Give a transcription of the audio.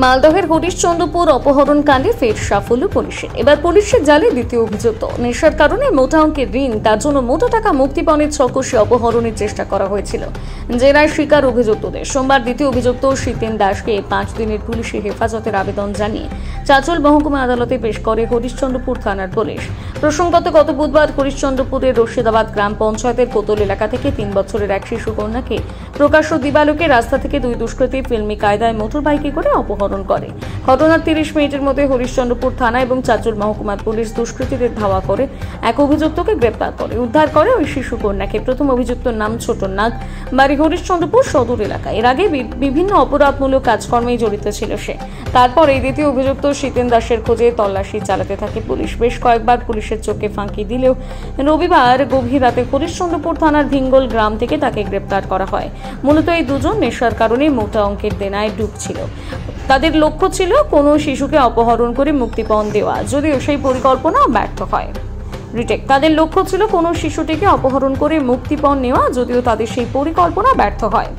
মালদহের হরিশ্চন্দ্রপুর অপহরণ কাণ্ডে ফের সাফল্য পুলিশের। এবার পুলিশের জালে দ্বিতীয় অভিযুক্ত। নেশার কারণে মোটা অঙ্কের ঋণ, তার জন্য মোটা টাকা মুক্তিপণের ছকষে অপহরণের চেষ্টা করা হয়েছিল। জেরায় স্বীকার অভিযুক্তদের। সোমবার দ্বিতীয় অভিযুক্ত শীতেন দাসকে 5 দিনের পুলিশি হেফাজতের আবেদন জানিয়ে চাঁচল মহকুমা আদালতে পেশ করে হরিশ্চন্দ্রপুর থানার পুলিশ। প্রসঙ্গত গত বুধবার হরিশ্চন্দ্রপুরের রশিদাবাদ গ্রাম পঞ্চায়েতের কোতল এলাকা থেকে 3 বছরের এক শিশু কন্যাকে প্রকাশ্য দিবালোকে রাস্তা থেকে দুই দুষ্কৃতী ফিল্মি কায়দায় মোটর বাইকে করে অপহরণ করে। ঘটনার 30 মিনিটের মধ্যে হরিশ্চন্দ্রপুর থানা এবং চাঁচল মহকুমার পুলিশ দুষ্কৃতীদের ধাওয়া করে এক অভিযুক্তকে গ্রেপ্তার করে উদ্ধার করে ওই শিশু কন্যাকে। প্রথম অভিযুক্তর নাম ছোট নাগ, বাড়ি হরিশ্চন্দ্রপুর সদর এলাকায়। এর আগে বিভিন্ন অপরাধমূলক কাজকর্মে জড়িত ছিল সে। তারপর এই দ্বিতীয় অভিযুক্ত শীতেন দাসের খোঁজে তল্লাশি চালাতে থাকে পুলিশ। বেশ কয়েকবার পুলিশের চোখে ফাঁকি দিলেও রবিবার গভীর রাতে হরিশ্চন্দ্রপুর থানার ভিঙ্গল গ্রাম থেকে তাকে গ্রেপ্তার করা হয়। মূলত এই দুজন নেশার কারণে মোটা অঙ্কের দেনায় ডুবছিল। তাদের লক্ষ্য ছিল কোনো শিশুকে অপহরণ করে মুক্তিপণ দেওয়া, যদিও সেই পরিকল্পনা ব্যর্থ হয়। তাদের লক্ষ্য ছিল কোনো শিশুটিকে অপহরণ করে মুক্তিপণ নেওয়া, যদিও তাদের সেই পরিকল্পনা ব্যর্থ হয়।